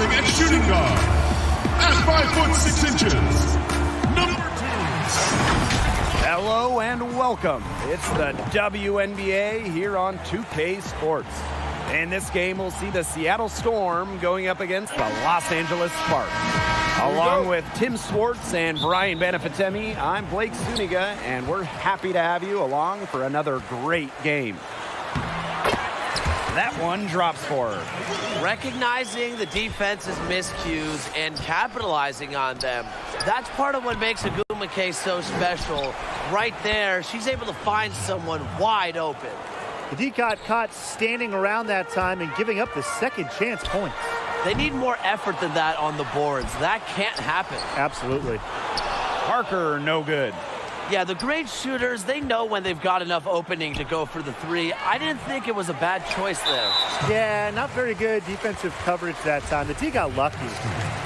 starting at shooting guard. At 5 foot 6 inches, number 2. Hello and welcome. It's the WNBA here on 2K Sports. In this game, we'll see the Seattle Storm going up against the Los Angeles Sparks. Along with Tim Swartz and Brian Benefitemi, I'm Blake Zuniga, and we're happy to have you along for another great game. That one drops for her. Recognizing the defense's miscues and capitalizing on them. That's part of what makes Ogwumike so special. Right there, she's able to find someone wide open. The D got caught standing around that time and giving up the second chance points. They need more effort than that on the boards. That can't happen. Absolutely. Parker, no good. Yeah, the great shooters, they know when they've got enough opening to go for the three. I didn't think it was a bad choice there. Yeah, not very good defensive coverage that time. The D got lucky.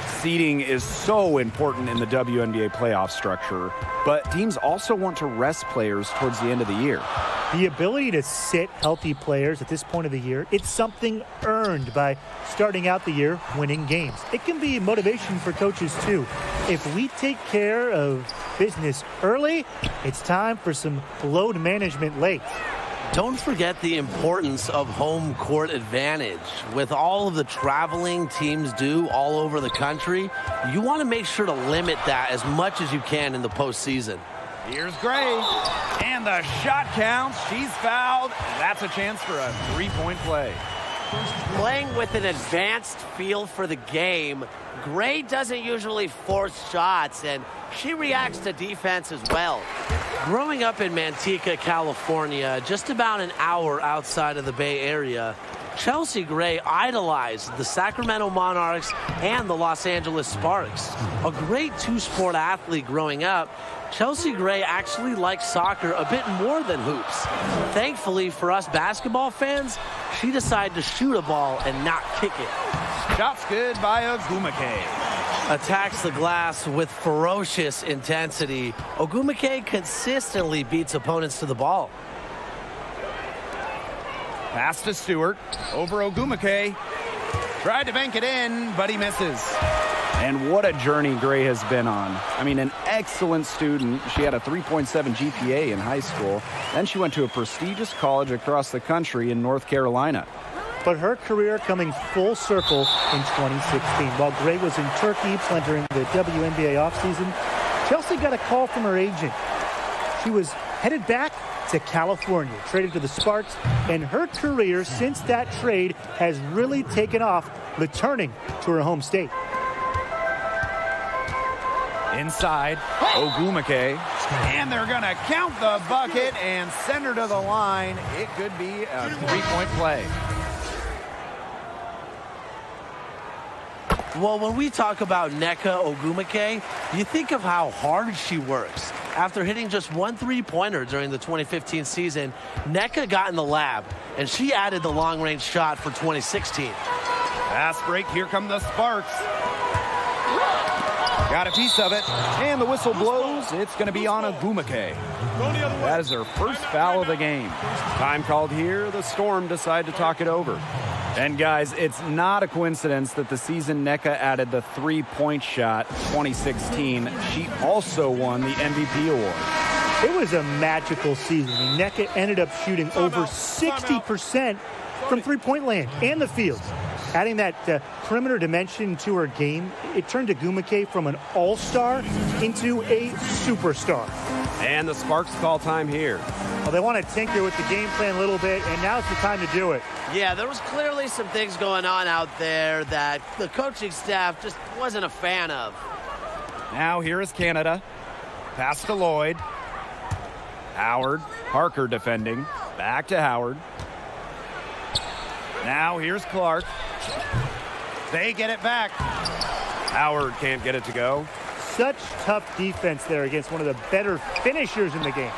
Seeding is so important in the WNBA playoff structure, but teams also want to rest players towards the end of the year. The ability to sit healthy players at this point of the year, it's something earned by starting out the year winning games. It can be motivation for coaches too. If we take care of business early, it's time for some load management late. Don't forget the importance of home court advantage. With all of the traveling teams do all over the country, you want to make sure to limit that as much as you can in the postseason. Here's Gray, and the shot counts. She's fouled. That's a chance for a three-point play. Playing with an advanced feel for the game, Gray doesn't usually force shots, and she reacts to defense as well. Growing up in Manteca, California, just about an hour outside of the Bay Area, Chelsea Gray idolized the Sacramento Monarchs and the Los Angeles Sparks. A great two-sport athlete growing up, Chelsea Gray actually likes soccer a bit more than hoops. Thankfully for us basketball fans, she decided to shoot a ball and not kick it. Shot's good by Ogwumike. Attacks the glass with ferocious intensity. Ogwumike consistently beats opponents to the ball. Pass to Stewart, over Ogwumike. Tried to bank it in, but he misses. And what a journey Gray has been on. I mean, an excellent student. She had a 3.7 GPA in high school. Then she went to a prestigious college across the country in North Carolina. But her career coming full circle in 2016. While Gray was in Turkey entering the WNBA offseason, Chelsea got a call from her agent. She was headed back to California, traded to the Sparks, and her career since that trade has really taken off, returning to her home state. Inside, Ogwumike, and they're going to count the bucket and send her to the line. It could be a three-point play. Well, when we talk about Nneka Ogwumike, you think of how hard she works. After hitting just one three-pointer during the 2015 season, Nneka got in the lab, and she added the long-range shot for 2016. Fast break, here come the Sparks. Got a piece of it, and the whistle blows. It's going to be on Ogwumike. That is her first foul of the game. Time called here. The Storm decide to talk it over. And guys, it's not a coincidence that the season Nneka added the three-point shot 2016. She also won the MVP award. It was a magical season. Nneka ended up shooting over 60% from three-point land and the field. Adding that perimeter dimension to her game, it turned Ogwumike from an all-star into a superstar. And the Sparks call time here. Well, they want to tinker with the game plan a little bit, and now's the time to do it. Yeah, there was clearly some things going on out there that the coaching staff just wasn't a fan of. Now here is Canada. Pass to Lloyd. Howard. Parker defending. Back to Howard. Now here's Clark. They get it back. Howard can't get it to go. Such tough defense there against one of the better finishers in the game.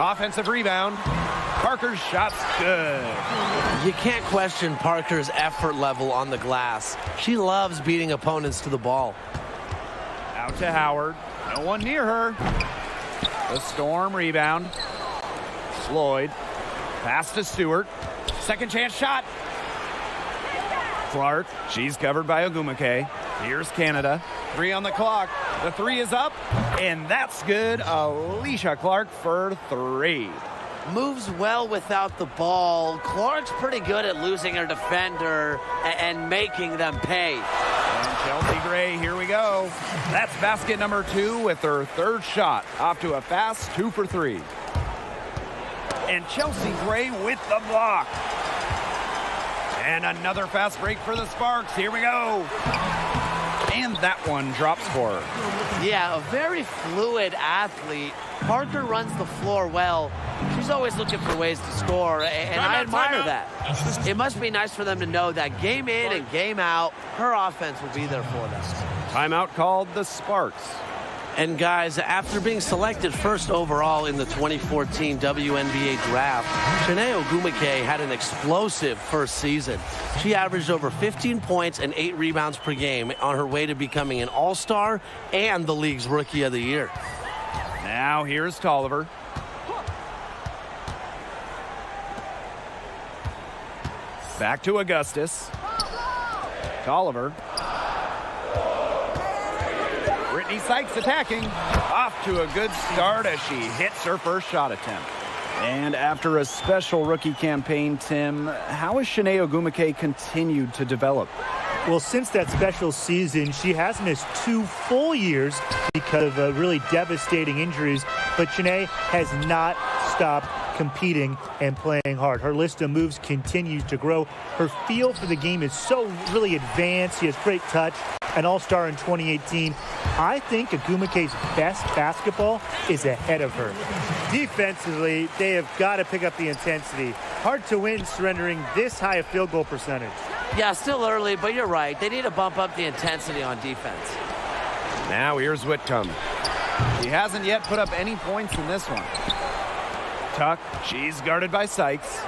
Offensive rebound. Parker's shot's good. You can't question Parker's effort level on the glass. She loves beating opponents to the ball. Out to Howard. No one near her. The Storm rebound. Lloyd. Pass to Stewart. Second chance shot. Clark, she's covered by Ogumake. Here's Canada. 3 on the clock. The 3 is up, and that's good. Alicia Clark for 3. Moves well without the ball. Clark's pretty good at losing her defender and making them pay. And Chelsea Gray, here we go. That's basket number 2 with her 3rd shot. Off to a fast 2 for 3. And Chelsea Gray with the block. And another fast break for the Sparks. Here we go. And that one drops for her. Yeah, a very fluid athlete. Parker runs the floor well. She's always looking for ways to score, and I admire that. It must be nice for them to know that game in and game out, her offense will be there for them. Timeout called the Sparks. And guys, after being selected first overall in the 2014 WNBA draft, Shanae Ogumake had an explosive first season. She averaged over 15 points and 8 rebounds per game on her way to becoming an all-star and the league's Rookie of the Year. Now here's Tolliver. Back to Augustus. Tolliver. Brittany Sykes attacking. Off to a good start as she hits her first shot attempt. And after a special rookie campaign, Tim, how has Shanae Ogumake continued to develop? Well, since that special season, she has missed 2 full years because of really devastating injuries, but Shanae has not stopped competing and playing hard. Her list of moves continues to grow. Her feel for the game is so really advanced. She has great touch, an all-star in 2018. I think Ogumake's best basketball is ahead of her. Defensively, they have got to pick up the intensity. Hard to win surrendering this high a field goal percentage. Yeah, still early, but you're right. They need to bump up the intensity on defense. Now here's Whitcomb. She hasn't yet put up any points in this one. Tuck, she's guarded by Sykes.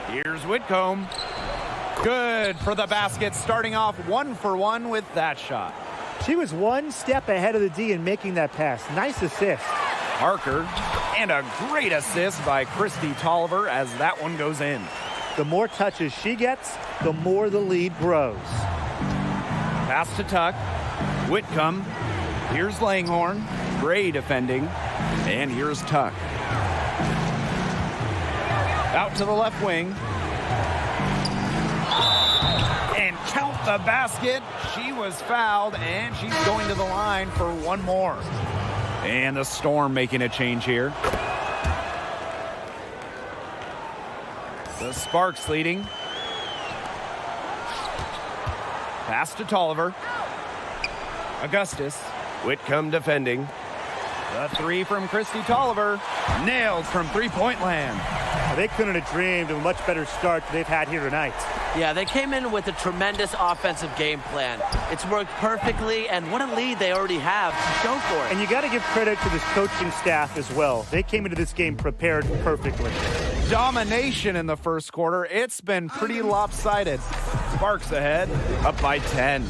Here's Whitcomb. Good for the basket, starting off 1 for 1 with that shot. She was 1 step ahead of the D in making that pass. Nice assist. Parker, and a great assist by Christy Tolliver as that one goes in. The more touches she gets, the more the lead grows. Pass to Tuck. Whitcomb. Here's Langhorn. Gray defending. And here's Tuck. Out to the left wing. And count the basket. She was fouled, and she's going to the line for 1 more. And the Storm making a change here. The Sparks leading. Pass to Tolliver. Augustus. Whitcomb defending. The 3 from Christy Tolliver. Nailed from three-point land. They couldn't have dreamed of a much better start than they've had here tonight. Yeah, they came in with a tremendous offensive game plan. It's worked perfectly, and what a lead they already have to show for it. And you got to give credit to this coaching staff as well. They came into this game prepared perfectly. Domination in the first quarter. It's been pretty lopsided. Sparks ahead, up by 10.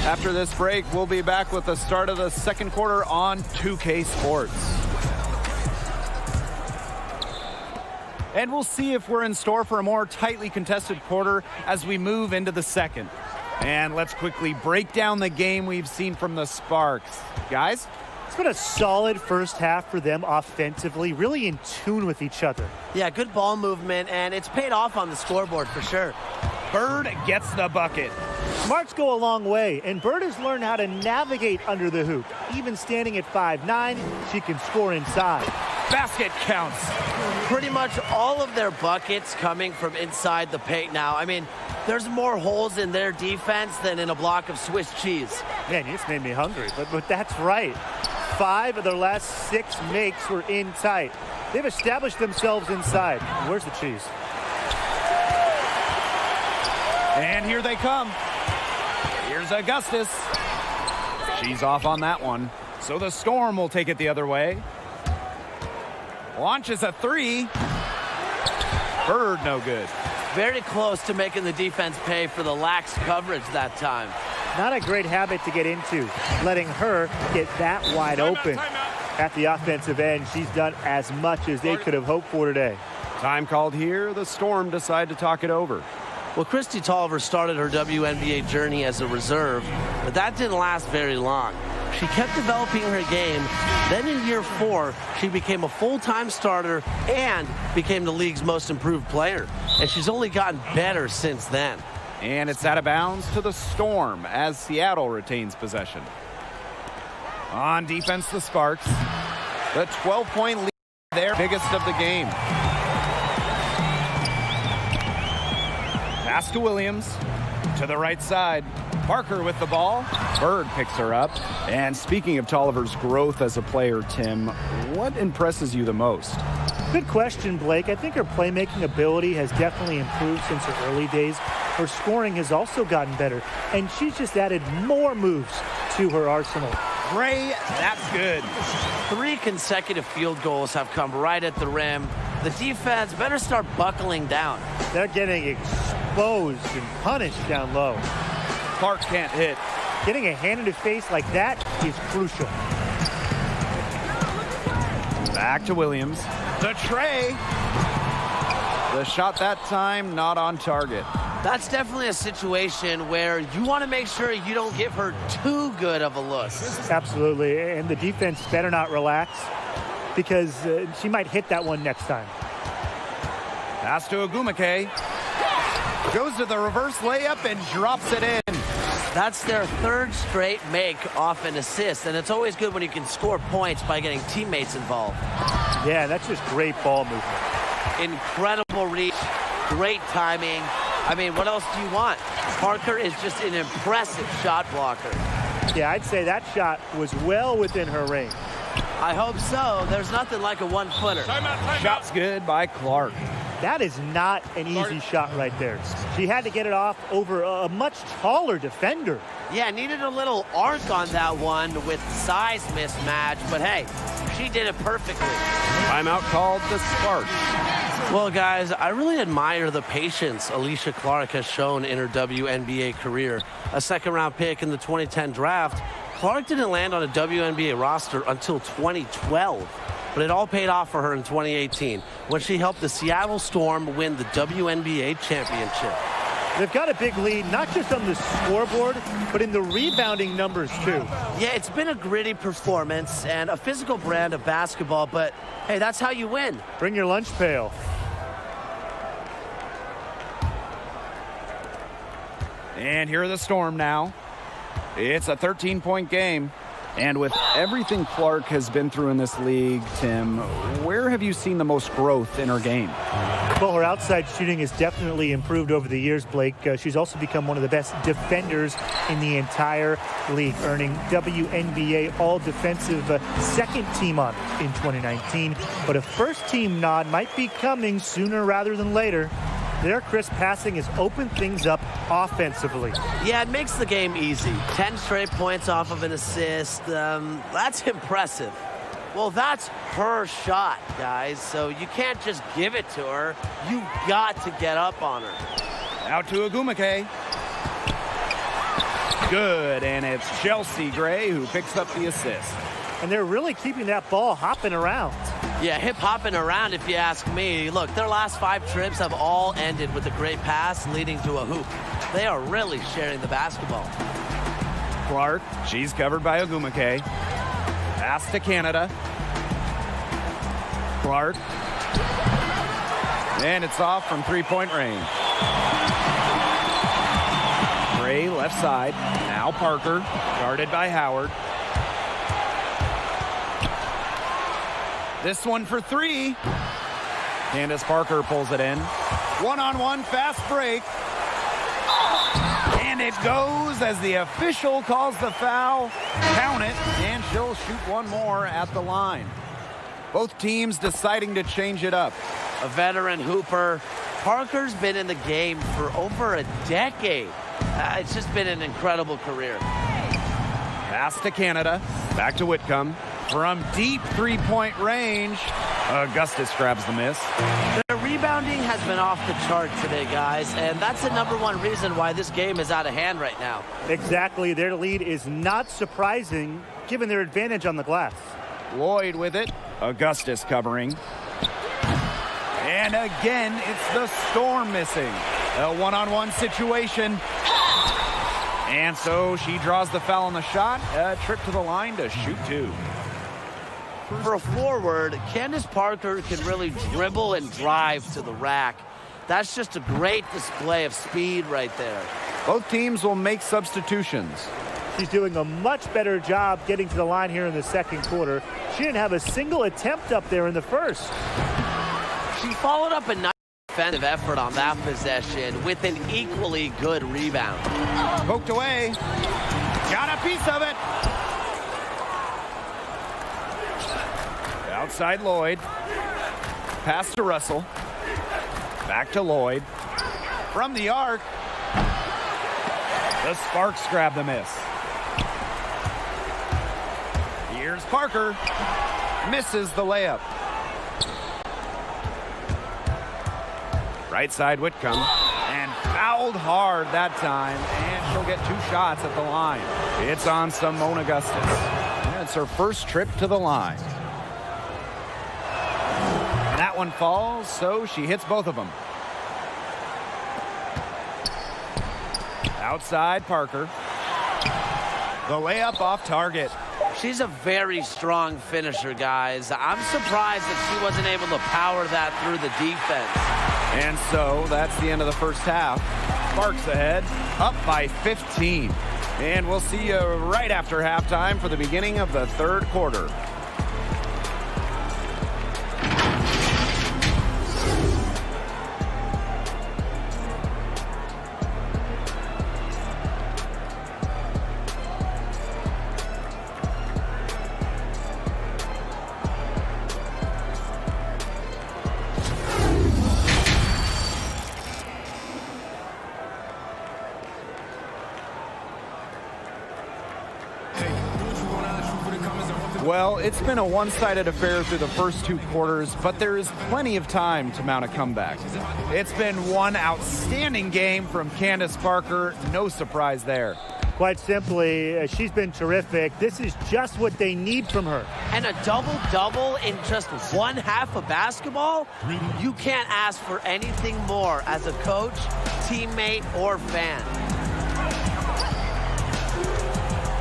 After this break, we'll be back with the start of the second quarter on 2K Sports. And we'll see if we're in store for a more tightly contested quarter as we move into the second. And let's quickly break down the game we've seen from the Sparks. Guys? It's been a solid first half for them offensively, really in tune with each other. Yeah, good ball movement, and it's paid off on the scoreboard for sure. Bird gets the bucket. Smarts go a long way, and Bird has learned how to navigate under the hoop. Even standing at 5'9", she can score inside. Basket counts. Pretty much all of their buckets coming from inside the paint now. I mean, there's more holes in their defense than in a block of Swiss cheese. Man, you just made me hungry, but that's right. 5 of their last 6 makes were in tight. They've established themselves inside. Where's the cheese? And here they come. Here's Augustus. She's off on that one. So the Storm will take it the other way. Launches a 3. Bird no good. Very close to making the defense pay for the lax coverage that time. Not a great habit to get into, letting her get that wide open. At the offensive end, she's done as much as they could have hoped for today. Time called here. The Storm decide to talk it over. Well, Christy Tolliver started her WNBA journey as a reserve, but that didn't last very long. She kept developing her game. Then in year 4, she became a full-time starter and became the league's most improved player. And she's only gotten better since then. And it's out of bounds to the Storm as Seattle retains possession. On defense, the Sparks. The 12-point lead, their biggest of the game. Pass to Williams. To the right side. Parker with the ball. Bird picks her up. And speaking of Tolliver's growth as a player, Tim, what impresses you the most? Good question, Blake. I think her playmaking ability has definitely improved since her early days. Her scoring has also gotten better, and she's just added more moves to her arsenal. Gray, that's good. 3 consecutive field goals have come right at the rim. The defense better start buckling down. They're getting exposed and punished down low. Clark can't hit. Getting a hand in the face like that is crucial. Back to Williams. The tray. The shot that time not on target. That's definitely a situation where you want to make sure you don't give her too good of a look. Absolutely, and the defense better not relax because she might hit that one next time. Pass to Agumake. Goes to the reverse layup and drops it in. That's their 3rd straight make off an assist, and it's always good when you can score points by getting teammates involved. Yeah, that's just great ball movement. Incredible reach, great timing. I mean, what else do you want? Parker is just an impressive shot blocker. Yeah, I'd say that shot was well within her range. I hope so. There's nothing like a one-footer. Shot's good by Clark. That is not an easy shot right there. She had to get it off over a much taller defender. Yeah, needed a little arc on that one with size mismatch, but hey, she did it perfectly. Timeout called the Sparks. Well, guys, I really admire the patience Alicia Clark has shown in her WNBA career. A second-round pick in the 2010 draft, Clark didn't land on a WNBA roster until 2012. But it all paid off for her in 2018 when she helped the Seattle Storm win the WNBA championship. They've got a big lead, not just on the scoreboard, but in the rebounding numbers, too. Yeah, it's been a gritty performance and a physical brand of basketball, but hey, that's how you win. Bring your lunch pail. And here are the Storm now. It's a 13-point game. And with everything Clark has been through in this league, Tim, where have you seen the most growth in her game? Well, her outside shooting has definitely improved over the years, Blake. She's also become one of the best defenders in the entire league, earning WNBA All-Defensive Second Team honors in 2019. But a first-team nod might be coming sooner rather than later. Their crisp passing has opened things up offensively. Yeah, it makes the game easy. 10 straight points off of an assist. That's impressive. Well, that's her shot, guys, so you can't just give it to her. You've got to get up on her. Out to Agumake. Good, and it's Chelsea Gray who picks up the assist. And they're really keeping that ball hopping around. Yeah, hip-hopping around if you ask me. Look, their last 5 trips have all ended with a great pass leading to a hoop. They are really sharing the basketball. Clark, she's covered by Agumake. Pass to Canada. Clark. And it's off from 3-point range. Gray left side. Now Parker, guarded by Howard. This one for 3. Candace Parker pulls it in. One-on-one fast break. And it goes as the official calls the foul. Count it, and she'll shoot one more at the line. Both teams deciding to change it up. A veteran hooper. Parker's been in the game for over a decade. It's just been an incredible career. Pass to Canada. Back to Whitcomb. From deep 3-point range, Augustus grabs the miss. Their rebounding has been off the chart today, guys, and that's the #1 reason why this game is out of hand right now. Exactly. Their lead is not surprising, given their advantage on the glass. Lloyd with it. Augustus covering. And again, it's the Storm missing. A one-on-one situation. And so she draws the foul on the shot. A trip to the line to shoot two. For a forward, Candace Parker can really dribble and drive to the rack. That's just a great display of speed right there. Both teams will make substitutions. She's doing a much better job getting to the line here in the second quarter. She didn't have a single attempt up there in the first. She followed up a nice defensive effort on that possession with an equally good rebound. Poked away. Got a piece of it. Outside Lloyd. Pass to Russell. Back to Lloyd. From the arc. The Sparks grab the miss. Here's Parker. Misses the layup. Right side Whitcomb. And fouled hard that time. And she'll get 2 shots at the line. It's on Simone Augustus. And it's her first trip to the line. And that one falls, so she hits both of them. Outside Parker. The layup off target. She's a very strong finisher, guys. I'm surprised that she wasn't able to power that through the defense. And so that's the end of the first half. Sparks ahead, up by 15. And we'll see you right after halftime for the beginning of the third quarter. Well, it's been a one-sided affair through the first 2 quarters, but there is plenty of time to mount a comeback. It's been one outstanding game from Candace Parker. No surprise there. Quite simply, she's been terrific. This is just what they need from her. And a double-double in just one half of basketball? You can't ask for anything more as a coach, teammate, or fan.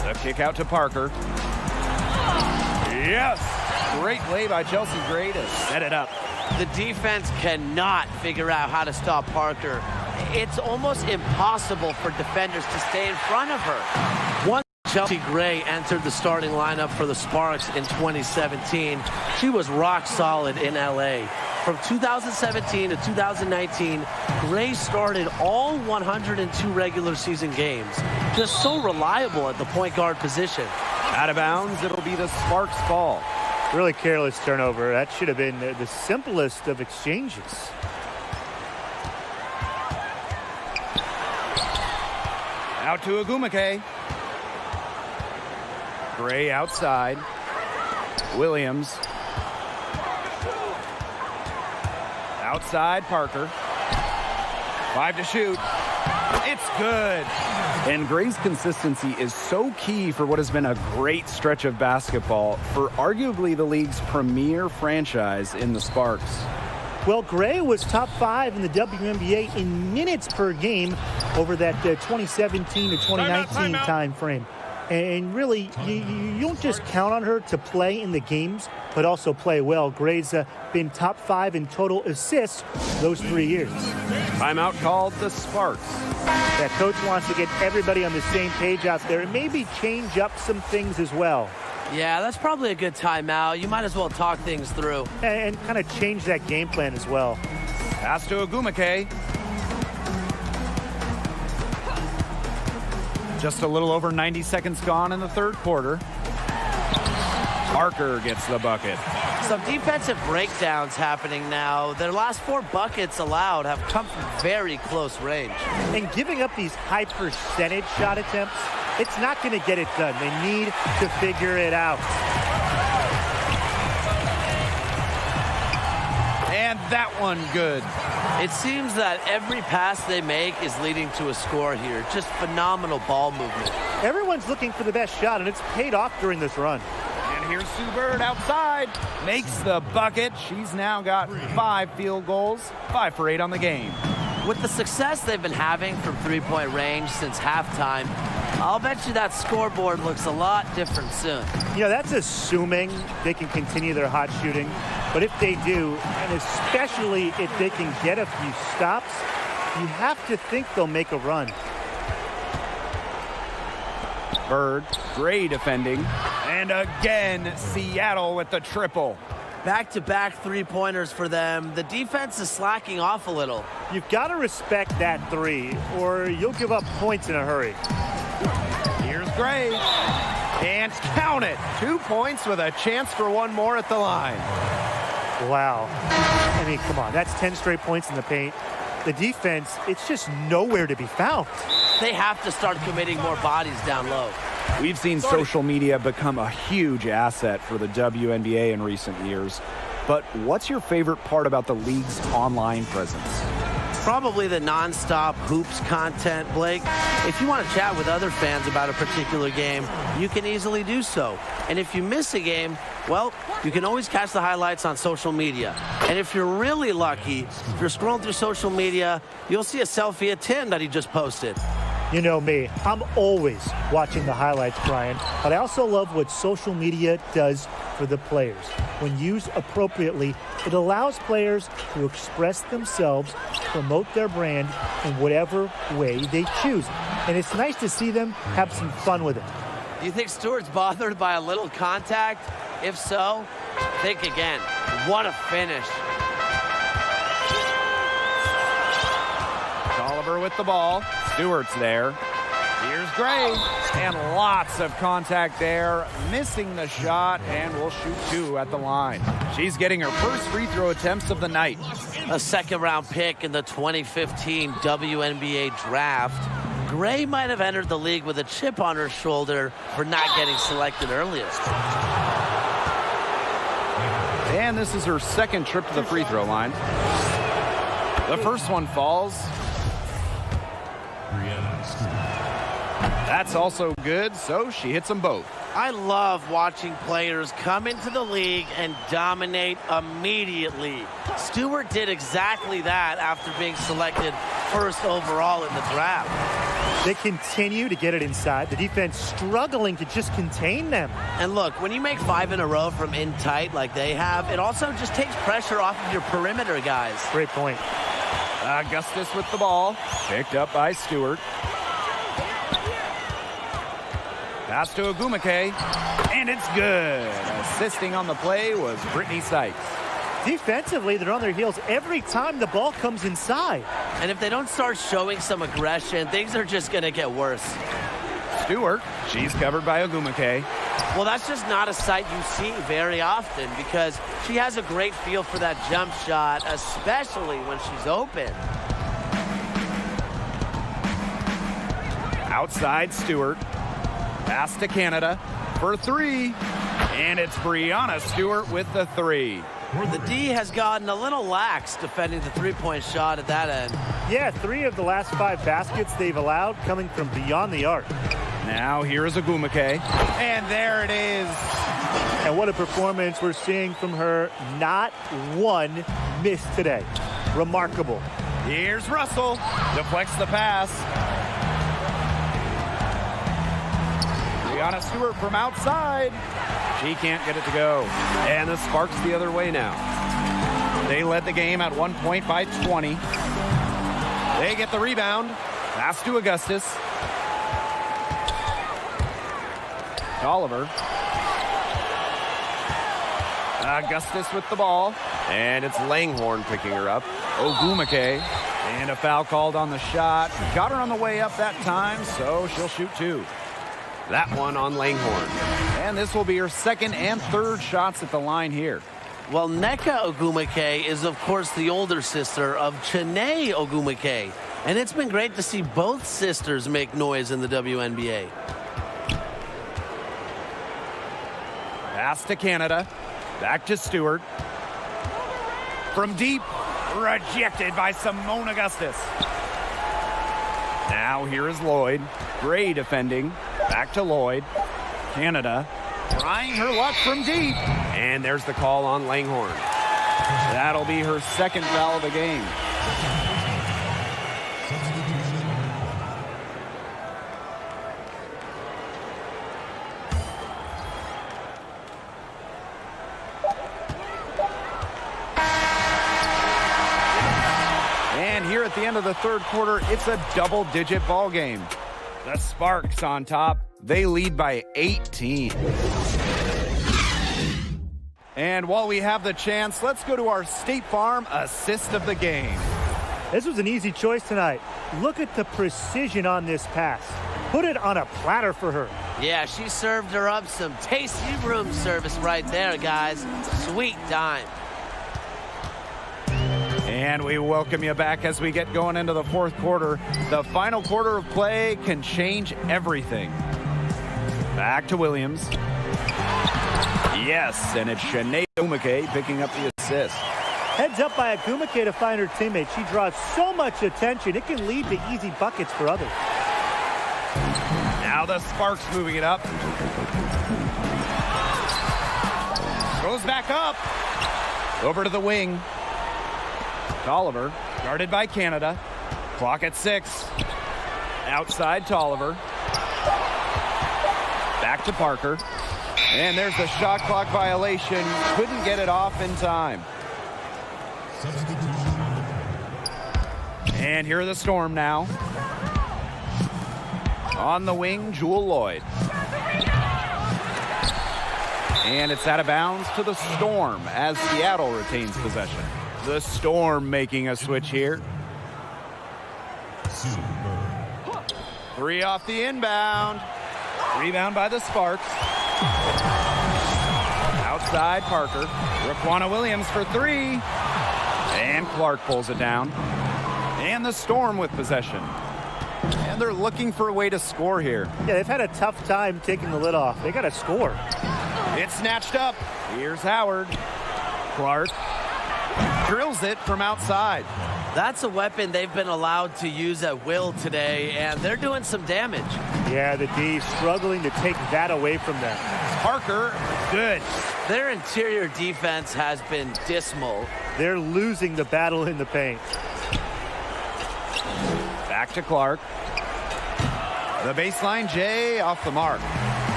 The kick out to Parker. Yes! Great play by Chelsea Gray to set it up. The defense cannot figure out how to stop Parker. It's almost impossible for defenders to stay in front of her. Once Chelsea Gray entered the starting lineup for the Sparks in 2017, she was rock solid in LA. From 2017 to 2019, Gray started all 102 regular season games. Just so reliable at the point guard position. Out of bounds, it'll be the Sparks ball. Really careless turnover. That should have been the simplest of exchanges. Out to Agumake. Gray outside. Williams. Outside Parker. 5 to shoot. It's good. And Gray's consistency is so key for what has been a great stretch of basketball for arguably the league's premier franchise in the Sparks. Well, Gray was top 5 in the WNBA in minutes per game over that 2017 to 2019 time frame. And really, you don't just count on her to play in the games, but also play well. Gray's been top 5 in total assists those 3 years. Timeout called the Sparks. That coach wants to get everybody on the same page out there and maybe change up some things as well. Yeah, that's probably a good timeout. You might as well talk things through. And kind of change that game plan as well. Pass to Agumake. Just a little over 90 seconds gone in the third quarter. Parker gets the bucket. Some defensive breakdowns happening now. Their last 4 buckets allowed have come from very close range. And giving up these high percentage shot attempts, it's not going to get it done. They need to figure it out. And that one good. It seems that every pass they make is leading to a score here. Just phenomenal ball movement. Everyone's looking for the best shot, and it's paid off during this run. And here's Sue Bird outside. Makes the bucket. She's now got 5 field goals, 5 for 8 on the game. With the success they've been having from three-point range since halftime, I'll bet you that scoreboard looks a lot different soon. That's assuming they can continue their hot shooting. But if they do, and especially if they can get a few stops, you have to think they'll make a run. Bird, Gray defending. And again, Seattle with the triple. Back-to-back three-pointers for them. The defense is slacking off a little. You've got to respect that three, or you'll give up points in a hurry. Here's Gray. And count it. 2 points with a chance for one more at the line. Wow. I mean, come on. That's 10 straight points in the paint. The defense, it's just nowhere to be found. They have to start committing more bodies down low. We've seen social media become a huge asset for the WNBA in recent years. But what's your favorite part about the league's online presence? Probably the nonstop hoops content, Blake. If you want to chat with other fans about a particular game, you can easily do so. And if you miss a game, well, you can always catch the highlights on social media. And if you're really lucky, if you're scrolling through social media, you'll see a selfie of Tim that he just posted. You know me, I'm always watching the highlights, Brian, but I also love what social media does for the players. When used appropriately, it allows players to express themselves, promote their brand in whatever way they choose. And it's nice to see them have some fun with it. Do you think Stewart's bothered by a little contact? If so, think again. What a finish. Oliver with the ball. Stewart's there. Here's Gray. And lots of contact there. Missing the shot, and will shoot 2 at the line. She's getting her first free throw attempts of the night. A second-round pick in the 2015 WNBA draft. Gray might have entered the league with a chip on her shoulder for not getting selected earliest. And this is her second trip to the free throw line. The first one falls. That's also good, so she hits them both. I love watching players come into the league and dominate immediately. Stewart did exactly that after being selected first overall in the draft. They continue to get it inside. The defense struggling to just contain them. And look, when you make 5 in a row from in tight like they have, it also just takes pressure off of your perimeter guys. Great point. Augustus with the ball. Picked up by Stewart. Pass to Ogumake, and it's good. Assisting on the play was Brittany Sykes. Defensively, they're on their heels every time the ball comes inside. And if they don't start showing some aggression, things are just going to get worse. Stewart, she's covered by Ogumake. Well, that's just not a sight you see very often because she has a great feel for that jump shot, especially when she's open. Outside Stewart. Pass to Canada for 3. And it's Brianna Stewart with the 3. The D has gotten a little lax defending the three-point shot at that end. Yeah, 3 of the last 5 baskets they've allowed coming from beyond the arc. Now here is Ogumake. And there it is. And what a performance we're seeing from her. Not one miss today. Remarkable. Here's Russell. Deflects the pass. Brianna Stewart from outside. She can't get it to go. And the Sparks the other way now. They led the game at 1 point by 20. They get the rebound. Pass to Augustus. Oliver. Augustus with the ball. And it's Langhorne picking her up. Ogumake. And a foul called on the shot. Got her on the way up that time, so she'll shoot 2. That one on Langhorne. And this will be her second and third shots at the line here. Well, Nneka Ogumake is, of course, the older sister of Chiney Ogumake. And it's been great to see both sisters make noise in the WNBA. Pass to Canada. Back to Stewart. From deep. Rejected by Simone Augustus. Now here is Lloyd. Gray defending. Back to Lloyd. Canada trying her luck from deep. And there's the call on Langhorne. That'll be her second foul of the game. end of the third quarter, it's a double-digit ball game. The Sparks on top. They lead by 18. And while we have the chance, let's go to our State Farm assist of the game. This was an easy choice tonight. Look at the precision on this pass. Put it on a platter for her. Yeah, she served her up some tasty room service right there, guys. Sweet dime. And we welcome you back as we get going into the fourth quarter. The final quarter of play can change everything. Back to Williams. Yes, and it's Shanae Umake picking up the assist. Heads up by Agumake to find her teammate. She draws so much attention, it can lead to easy buckets for others. Now the Sparks moving it up. Goes back up. Over to the wing. Tolliver, guarded by Canada. Clock at 6. Outside Tolliver. Back to Parker. And there's the shot clock violation. Couldn't get it off in time. And here are the Storm now. On the wing, Jewel Lloyd. And it's out of bounds to the Storm as Seattle retains possession. The Storm making a switch here. 3 off the inbound. Rebound by the Sparks. Outside Parker. Raquana Williams for 3. And Clark pulls it down. And the Storm with possession. And they're looking for a way to score here. Yeah, they've had a tough time taking the lid off. They got to score. It's snatched up. Here's Howard. Clark drills it from outside. That's a weapon they've been allowed to use at will today, and they're doing some damage. Yeah, the D struggling to take that away from them. Parker, good. Their interior defense has been dismal. They're losing the battle in the paint. Back to Clark. The baseline, Jay, off the mark.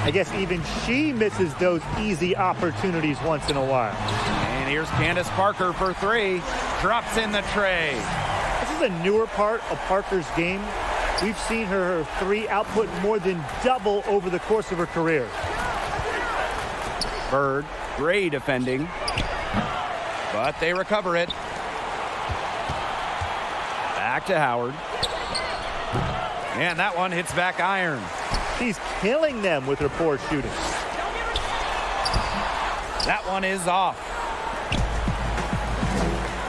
I guess even she misses those easy opportunities once in a while. And here's Candace Parker for 3. Drops in the tray. This is a newer part of Parker's game. We've seen her 3 output more than double over the course of her career. Bird, Gray defending. But they recover it. Back to Howard. And that one hits back iron. She's killing them with her poor shooting. That one is off.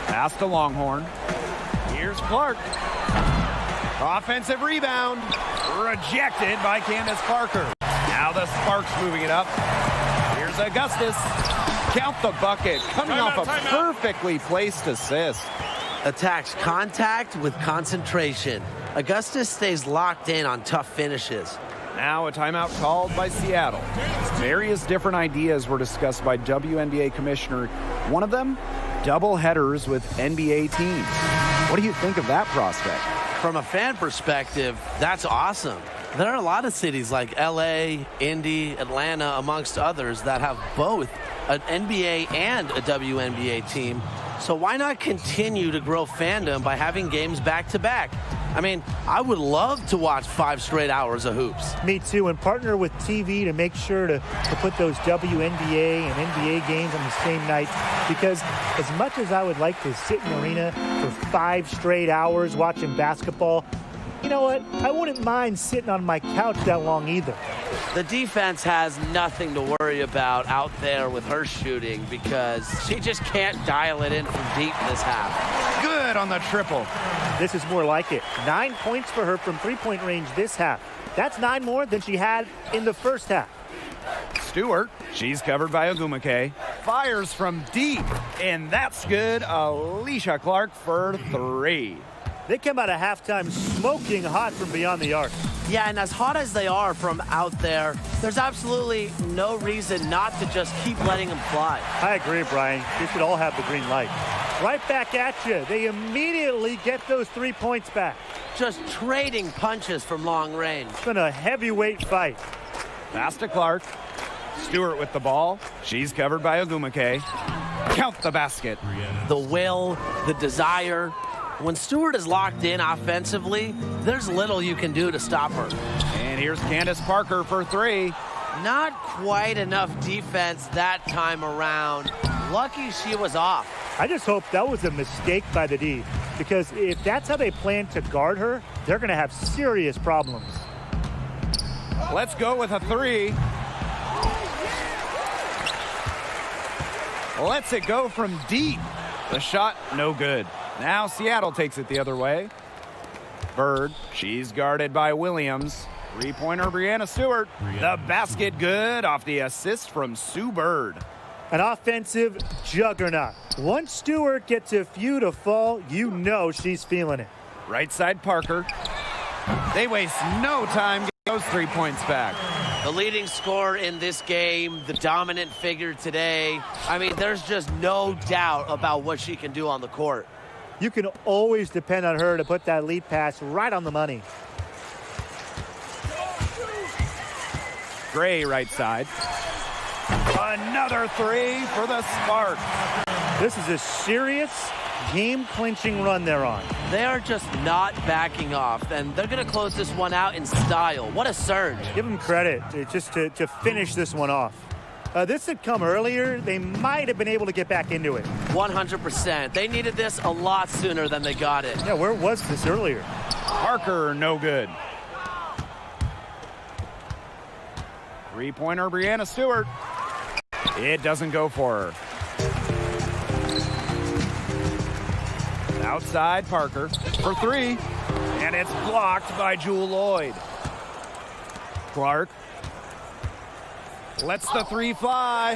Pass to Longhorn. Here's Clark. Offensive rebound. Rejected by Candace Parker. Now the Sparks moving it up. Here's Augustus. Count the bucket. Coming off a perfectly placed assist. Attacks contact with concentration. Augustus stays locked in on tough finishes. Now a timeout called by Seattle. Various different ideas were discussed by WNBA Commissioner. One of them, double headers with NBA teams. What do you think of that prospect? From a fan perspective, that's awesome. There are a lot of cities like LA, Indy, Atlanta, amongst others that have both an NBA and a WNBA team. So why not continue to grow fandom by having games back-to-back? I mean, I would love to watch 5 straight hours of hoops. Me too, and partner with TV to make sure to put those WNBA and NBA games on the same night, because as much as I would like to sit in the arena for 5 straight hours watching basketball, you know what? I wouldn't mind sitting on my couch that long either. The defense has nothing to worry about out there with her shooting because she just can't dial it in from deep this half. Good on the triple. This is more like it. 9 points for her from three-point range this half. That's 9 more than she had in the first half. Stewart, she's covered by Agumake. Fires from deep, and that's good. Alicia Clark for 3. They come out of halftime smoking hot from beyond the arc. Yeah, and as hot as they are from out there, there's absolutely no reason not to just keep letting them fly. I agree, Brian. They should all have the green light. Right back at you. They immediately get those 3 points back. Just trading punches from long range. It's been a heavyweight fight. Pass to Clark. Stewart with the ball. She's covered by Agumake. Count the basket. The will, the desire, When Stewart is locked in offensively, there's little you can do to stop her. And here's Candace Parker for three. Not quite enough defense that time around. Lucky she was off. I just hope that was a mistake by the D, because if that's how they plan to guard her, they're going to have serious problems. Let's go with a three. Lets it go from deep. The shot, no good. Now Seattle takes it the other way. Bird, she's guarded by Williams. Three-pointer, Brianna Stewart. The basket good off the assist from Sue Bird. An offensive juggernaut. Once Stewart gets a few to fall, you know she's feeling it. Right side Parker. They waste no time getting those 3 points back. The leading scorer in this game, the dominant figure today. I mean, there's just no doubt about what she can do on the court. You can always depend on her to put that lead pass right on the money. Gray right side. Another three for the Sparks. This is a serious game-clinching run they're on. They are just not backing off, and they're going to close this one out in style. What a surge. Give them credit just to finish this one off. This had come earlier. They might have been able to get back into it. 100%. They needed this a lot sooner than they got it. Yeah, where was this earlier? Parker, no good. Three-pointer, Brianna Stewart. It doesn't go for her. Outside Parker for three. And it's blocked by Jewel Lloyd. Clark lets the three fly.